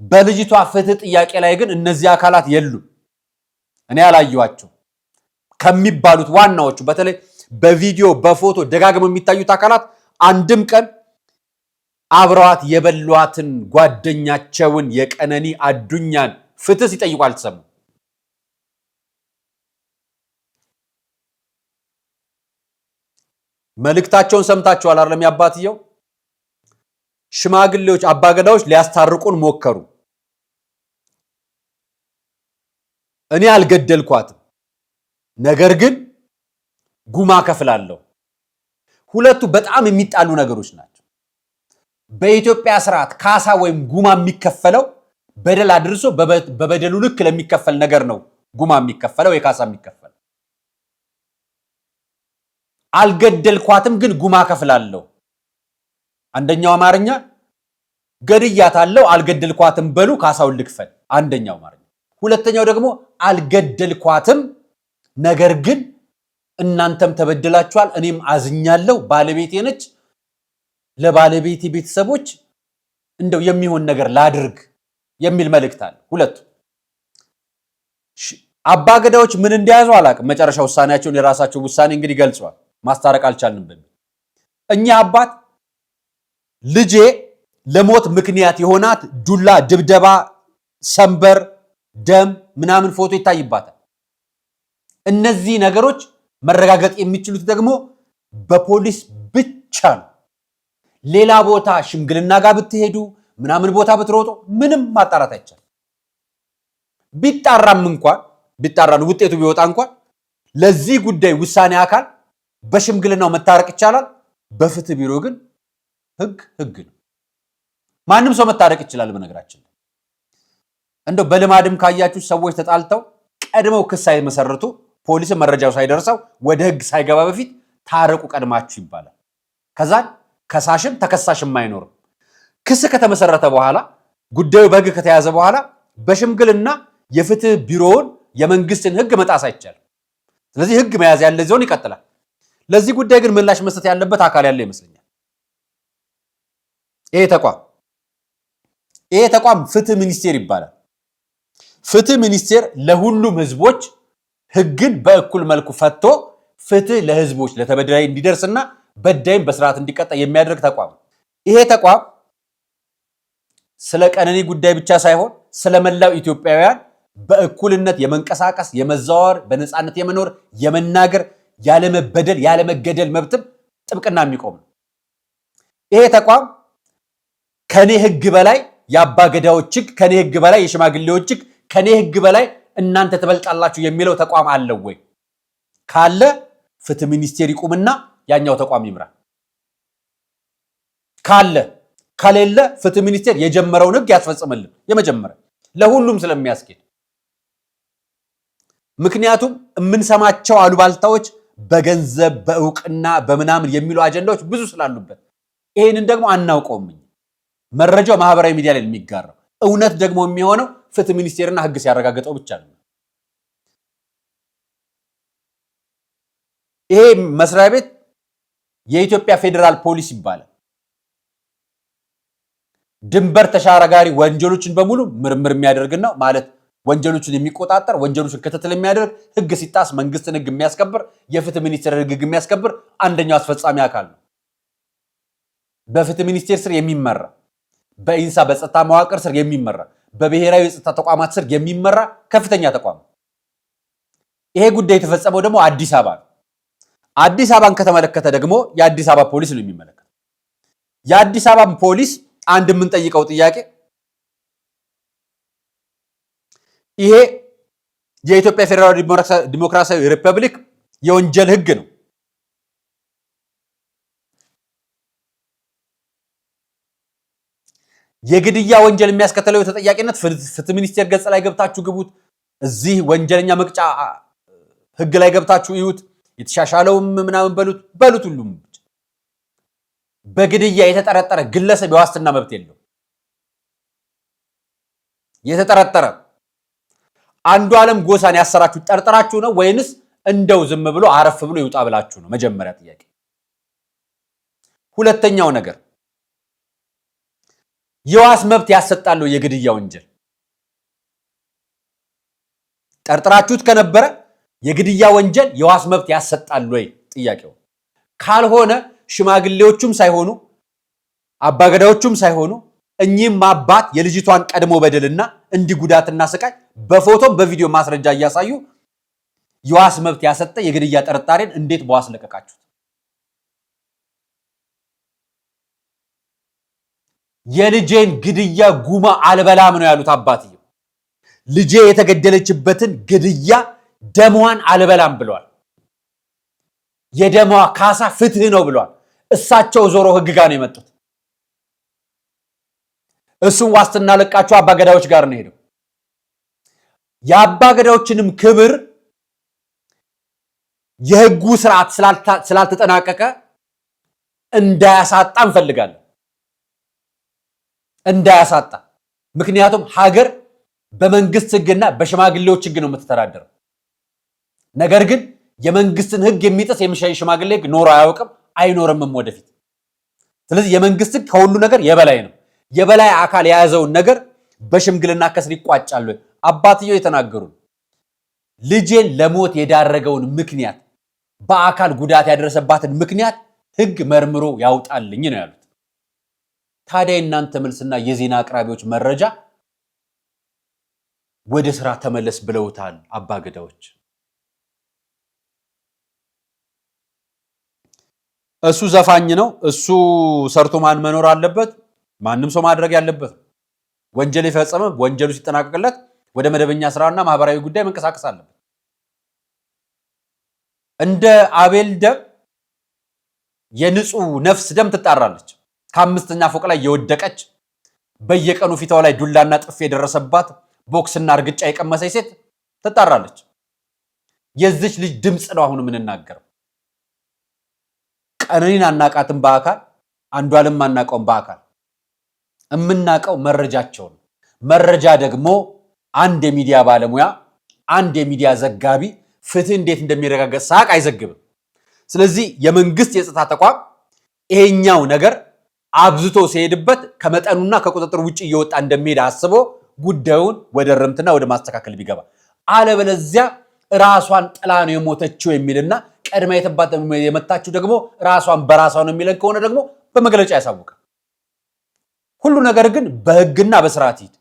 በልጅቷ ፍትህ ጥያቄ ላይ ግን እነዚህ አካላት የሉም። እኔ ያላየኋቸው ከሚባሉት ዋናዎቹ በተለይ በቪዲዮ በፎቶ ደጋግመው የሚታዩት አካላት አንድም ቀን አብረዋት የበሏትን ጓደኛቸውን የቀነኒ አዱኛን ፍትህ ሲጠይቁ አልተሰሙም። መልእክታቸውን ሰምታችኋል አይደለም? ያባትየው ሽማግሌዎች አባገዳዎች ሊያስታርቁን ሞከሩ። እኔ አልገደልኳትም፣ ነገር ግን ጉማ ከፍላለሁ። ሁለቱ በጣም የሚጣሉ ነገሮች ናቸው። በኢትዮጵያ ስርዓት ካሳ ወይም ጉማ የሚከፈለው በደል አድርሶ በበደሉ ልክ ለሚከፈል ነገር ነው ጉማ የሚከፈለው ወይ ካሳ የሚከፈለው። አልገደልኳትም ግን ጉማ ከፍላለሁ። አንደኛው አማርኛ ገድያታለሁ አልገደልኳትም በሉ ካሳውን ልክፈል፣ አንደኛው አማርኛ። ሁለተኛው ደግሞ አልገደልኳትም ነገር ግን እናንተም ተበደላችኋል፣ እኔም አዝኛለሁ፣ ባለቤቴ ነች፣ ለባለቤቴ ቤተሰቦች እንደው የሚሆን ነገር ላድርግ የሚል መልእክት አለ። ሁለቱ አባገዳዎች ምን እንደያዙ አላውቅም። መጨረሻ ውሳኔያቸውን የራሳቸው ውሳኔ እንግዲህ ገልጸዋል። ማስታረቅ አልቻልንም በሚል እኛ አባት ልጄ ለሞት ምክንያት የሆናት ዱላ፣ ድብደባ፣ ሰንበር፣ ደም ምናምን ፎቶ ይታይባታል። እነዚህ ነገሮች መረጋገጥ የሚችሉት ደግሞ በፖሊስ ብቻ ነው። ሌላ ቦታ ሽምግልና ጋር ብትሄዱ ምናምን ቦታ ብትሮጡ ምንም ማጣራት አይቻልም። ቢጣራም እንኳን ውጤቱ ቢወጣ እንኳን ለዚህ ጉዳይ ውሳኔ አካል በሽምግልናው መታረቅ ይቻላል። በፍትህ ቢሮ ግን ህግ ነው። ማንም ሰው መታረቅ ይችላል። በነገራችን እንደው በልማድም ካያችሁ ሰዎች ተጣልተው ቀድመው ክስ ሳይመሰርቱ ፖሊስ መረጃው ሳይደርሰው ወደ ህግ ሳይገባ በፊት ታረቁ ቀድማችሁ ይባላል። ከዛን ከሳሽም ተከሳሽም አይኖርም። ክስ ከተመሰረተ በኋላ ጉዳዩ በህግ ከተያዘ በኋላ በሽምግልና የፍትህ ቢሮውን የመንግስትን ህግ መጣስ አይቻልም። ስለዚህ ህግ መያዝ ያለ ዚሆን ይቀጥላል። ለዚህ ጉዳይ ግን ምላሽ መስጠት ያለበት አካል ያለ ይመስለኛል። ይሄ ተቋም ፍትህ ሚኒስቴር ይባላል። ፍትህ ሚኒስቴር ለሁሉም ህዝቦች ህግን በእኩል መልኩ ፈትቶ ፍትህ ለህዝቦች ለተበዳይ እንዲደርስና በዳይም በስርዓት እንዲቀጣ የሚያደርግ ተቋም። ይሄ ተቋም ስለ ቀነኒ ጉዳይ ብቻ ሳይሆን ስለመላው ኢትዮጵያውያን በእኩልነት የመንቀሳቀስ፣ የመዛወር፣ በነፃነት የመኖር፣ የመናገር፣ ያለመበደል፣ ያለመገደል መብትም ጥብቅና የሚቆም ነው። ይሄ ተቋም ከኔ ህግ በላይ የአባገዳዎች ህግ፣ ከኔ ህግ በላይ የሽማግሌዎች ህግ፣ ከኔ ህግ በላይ እናንተ ትበልጣላችሁ የሚለው ተቋም አለው ወይ? ካለ ፍትህ ሚኒስቴር ይቁምና ያኛው ተቋም ይምራል። ከሌለ ፍትህ ሚኒስቴር የጀመረውን ህግ ያስፈጽምልን። የመጀመሪያ ለሁሉም ስለሚያስኬድ። ምክንያቱም የምንሰማቸው አሉባልታዎች በገንዘብ በእውቅና በምናምን የሚሉ አጀንዳዎች ብዙ ስላሉበት ይሄንን ደግሞ አናውቀውም። መረጃው ማህበራዊ ሚዲያ ላይ የሚጋራው እውነት ደግሞ የሚሆነው ፍትህ ሚኒስቴርና ህግ ሲያረጋግጠው ብቻ ነው። ይሄ መስሪያ ቤት የኢትዮጵያ ፌዴራል ፖሊስ ይባላል። ድንበር ተሻጋሪ ወንጀሎችን በሙሉ ምርምር የሚያደርግና ማለት ወንጀሎችን የሚቆጣጠር፣ ወንጀሎችን ክትትል የሚያደርግ፣ ህግ ሲጣስ መንግስትን ህግ የሚያስከብር፣ የፍትህ ሚኒስቴር ህግ የሚያስከብር አንደኛው አስፈጻሚ አካል ነው። በፍትህ ሚኒስቴር ስር የሚመራ፣ በኢንሳ በጸጥታ መዋቅር ስር የሚመራ፣ በብሔራዊ የጸጥታ ተቋማት ስር የሚመራ ከፍተኛ ተቋም። ይሄ ጉዳይ የተፈጸመው ደግሞ አዲስ አበባ ነው። አዲስ አበባን ከተመለከተ ደግሞ የአዲስ አበባ ፖሊስ ነው የሚመለከተው። የአዲስ አበባ ፖሊስ አንድ የምንጠይቀው ጥያቄ ይሄ የኢትዮጵያ ፌዴራል ዲሞክራሲያዊ ሪፐብሊክ የወንጀል ህግ ነው። የግድያ ወንጀል የሚያስከትለው ተጠያቂነት ፍትህ ሚኒስቴር ገጽ ላይ ገብታችሁ ግቡት። እዚህ ወንጀለኛ መቅጫ ህግ ላይ ገብታችሁ ይዩት። የተሻሻለውም ምናምን በሉት ሁሉም በግድያ የተጠረጠረ ግለሰብ የዋስትና መብት የለው። የተጠረጠረ አንዱ ዓለም ጎሳን ያሰራችሁ ጠርጥራችሁ ነው ወይንስ እንደው ዝም ብሎ አረፍ ብሎ ይውጣ ብላችሁ ነው? መጀመሪያ ጥያቄ። ሁለተኛው ነገር የዋስ መብት ያሰጣሉ። የግድያ ወንጀል ጠርጥራችሁት ከነበረ የግድያ ወንጀል የዋስ መብት ያሰጣሉ ወይ? ጥያቄው ካልሆነ ሽማግሌዎቹም ሳይሆኑ አባገዳዎቹም ሳይሆኑ እኚህም አባት የልጅቷን ቀድሞ በደልና እንዲጉዳትና ስቃይ በፎቶም በቪዲዮ ማስረጃ እያሳዩ የዋስ መብት ያሰጠ የግድያ ጠርጣሪን እንዴት በዋስ ለቀቃችሁት? የልጄን ግድያ ጉማ አልበላም ነው ያሉት አባትየው። ልጄ የተገደለችበትን ግድያ ደሟን አልበላም ብለዋል። የደሟ ካሳ ፍትህ ነው ብለዋል። እሳቸው ዞሮ ህግ ጋር ነው የመጡት። እሱን ዋስትና ለቃቸው አባገዳዎች ጋር ነው ሄደው የአባገዳዎችንም ክብር የህጉ ስርዓት ስላልተጠናቀቀ እንዳያሳጣ እንፈልጋለን። እንዳያሳጣ። ምክንያቱም ሀገር በመንግስት ህግና በሽማግሌዎች ህግ ነው የምትተዳደረው። ነገር ግን የመንግስትን ህግ የሚጥስ የሽማግሌ ህግ ኖሮ አያውቅም፣ አይኖርምም ወደፊት። ስለዚህ የመንግስት ህግ ከሁሉ ነገር የበላይ ነው። የበላይ አካል የያዘውን ነገር በሽምግልና ከስር ይቋጫሉ። አባትየው የተናገሩ ልጄን ለሞት የዳረገውን ምክንያት፣ በአካል ጉዳት ያደረሰባትን ምክንያት ህግ መርምሮ ያውጣልኝ ነው ያሉት። ታዲያ እናንተ መልስና የዜና አቅራቢዎች መረጃ ወደ ስራ ተመለስ ብለውታል አባገዳዎች። እሱ ዘፋኝ ነው፣ እሱ ሰርቶ ማን መኖር አለበት? ማንም ሰው ማድረግ ያለበት ወንጀል የፈጸመ ወንጀሉ ሲጠናቀቅለት ወደ መደበኛ ስራና ማህበራዊ ጉዳይ መንቀሳቀስ አለበት። እንደ አቤል ደም የንጹህ ነፍስ ደም ትጣራለች። ከአምስተኛ ፎቅ ላይ የወደቀች በየቀኑ ፊቷ ላይ ዱላና ጥፍ የደረሰባት ቦክስና እርግጫ የቀመሰች ሴት ትጣራለች። የዚች ልጅ ድምጽ ነው አሁን የምንናገረው። ቀነኒን አናቃትም በአካል አንዷለም አናቀውም በአካል እምናቀው መረጃቸውን። መረጃ ደግሞ አንድ የሚዲያ ባለሙያ አንድ የሚዲያ ዘጋቢ ፍትህ እንዴት እንደሚረጋገጥ ሳቅ አይዘግብም። ስለዚህ የመንግስት የጸጥታ ተቋም ይሄኛው ነገር አብዝቶ ሲሄድበት ከመጠኑና ከቁጥጥር ውጪ እየወጣ እንደሚሄድ አስቦ ጉዳዩን ወደ ርምትና ወደ ማስተካከል ቢገባ፣ አለበለዚያ ራሷን ጥላ ነው የሞተችው የሚልና ቀድማ የመታችው ደግሞ ራሷን በራሷ ነው የሚለን ከሆነ ደግሞ በመግለጫ ያሳውቃል። ሁሉ ነገር ግን በህግና በስርዓት ይሄድ።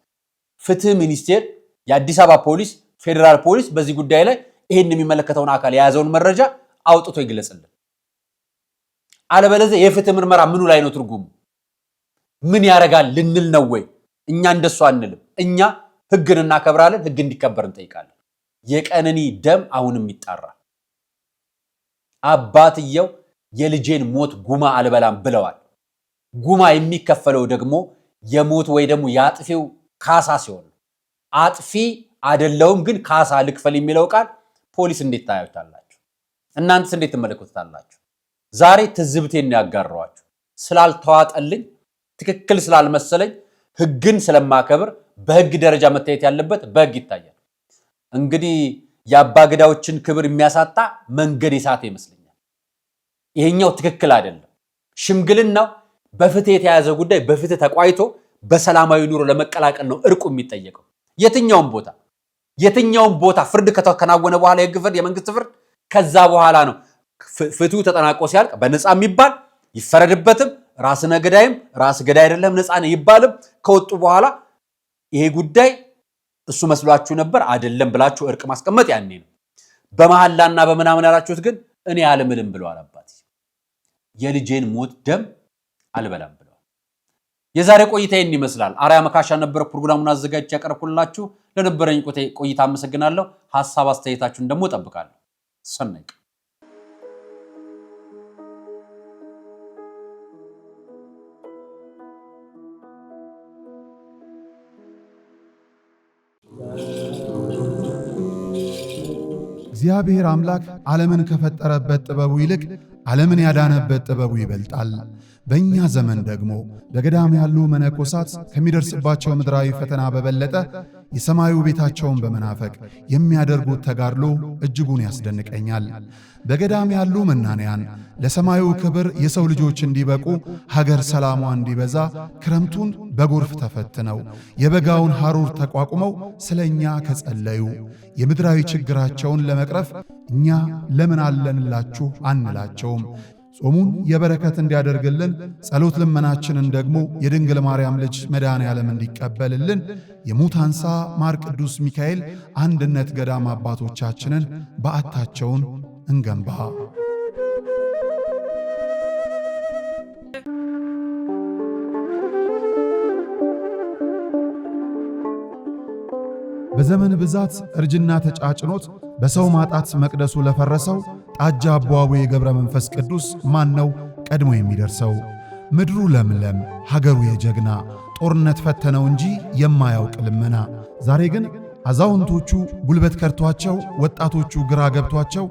ፍትህ ሚኒስቴር፣ የአዲስ አበባ ፖሊስ፣ ፌደራል ፖሊስ በዚህ ጉዳይ ላይ ይሄን የሚመለከተውን አካል የያዘውን መረጃ አውጥቶ ይግለጽልን። አለበለዚያ የፍትህ ምርመራ ምኑ ላይ ነው ትርጉሙ? ምን ያረጋል ልንል ነው ወይ? እኛ እንደሱ አንልም። እኛ ህግን እናከብራለን፣ ህግ እንዲከበር እንጠይቃለን። የቀነኒ ደም አሁንም ይጣራል። አባትየው የልጄን ሞት ጉማ አልበላም ብለዋል። ጉማ የሚከፈለው ደግሞ የሞት ወይ ደግሞ የአጥፊው ካሳ ሲሆን አጥፊ አይደለውም ግን ካሳ ልክፈል የሚለው ቃል ፖሊስ እንዴት ታዩታላችሁ? እናንተስ እንዴት ትመለከቱታላችሁ? ዛሬ ትዝብቴን ያጋራዋችሁ ስላልተዋጠልኝ ትክክል ስላልመሰለኝ ህግን ስለማከብር በህግ ደረጃ መታየት ያለበት በህግ ይታያል። እንግዲህ የአባገዳዎችን ክብር የሚያሳጣ መንገድ የሳተ ይመስለኛል። ይሄኛው ትክክል አይደለም። ሽምግልናው በፍትህ የተያዘ ጉዳይ በፍትህ ተቋይቶ በሰላማዊ ኑሮ ለመቀላቀል ነው እርቁ የሚጠየቀው። የትኛውም ቦታ ፍርድ ከተከናወነ በኋላ የህግ ፍርድ የመንግስት ፍርድ ከዛ በኋላ ነው ፍትሁ ተጠናቆ ሲያልቅ በነፃ የሚባል ይፈረድበትም ራስ ነገዳይም ራስ ገዳይ አይደለም ነፃ ነው ይባልም ከወጡ በኋላ ይሄ ጉዳይ እሱ መስሏችሁ ነበር አይደለም ብላችሁ እርቅ ማስቀመጥ ያኔ ነው። በመሐላና በመናምን ያላችሁት ግን እኔ አልምልም ብለዋል አባቴ። የልጄን ሞት ደም አልበላም ብለዋል። የዛሬ ቆይታ ይህን ይመስላል። አርያ መካሻ ነበር ፕሮግራሙን አዘጋጅቼ ያቀርብኩላችሁ። ለነበረኝ ቆይታ አመሰግናለሁ። ሐሳብ አስተያየታችሁን ደግሞ እጠብቃለሁ። ሰናይ እግዚአብሔር አምላክ ዓለምን ከፈጠረበት ጥበቡ ይልቅ ዓለምን ያዳነበት ጥበቡ ይበልጣል። በእኛ ዘመን ደግሞ በገዳም ያሉ መነኮሳት ከሚደርስባቸው ምድራዊ ፈተና በበለጠ የሰማዩ ቤታቸውን በመናፈቅ የሚያደርጉት ተጋድሎ እጅጉን ያስደንቀኛል። በገዳም ያሉ መናንያን ለሰማዩ ክብር የሰው ልጆች እንዲበቁ ሀገር ሰላሟ እንዲበዛ ክረምቱን በጎርፍ ተፈትነው የበጋውን ሐሩር ተቋቁመው ስለኛ ከጸለዩ የምድራዊ ችግራቸውን ለመቅረፍ እኛ ለምን አለንላችሁ አንላቸውም። ጾሙን የበረከት እንዲያደርግልን ጸሎት ልመናችንን ደግሞ የድንግል ማርያም ልጅ መድኃኔ ዓለም እንዲቀበልልን የሙታንሳ ማር ቅዱስ ሚካኤል አንድነት ገዳም አባቶቻችንን በዓታቸውን እንገንባ። በዘመን ብዛት እርጅና ተጫጭኖት በሰው ማጣት መቅደሱ ለፈረሰው ጣጃ አቦአቡ የገብረ መንፈስ ቅዱስ ማን ነው ቀድሞ የሚደርሰው? ምድሩ ለምለም ሀገሩ የጀግና ጦርነት ፈተነው እንጂ የማያውቅ ልመና። ዛሬ ግን አዛውንቶቹ ጉልበት ከርቷቸው ወጣቶቹ ግራ ገብቷቸው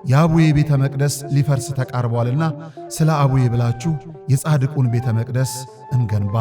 የአቡዬ ቤተ መቅደስ ሊፈርስ ተቃርቧልና ስለ አቡዬ ብላችሁ የጻድቁን ቤተ መቅደስ እንገንባ።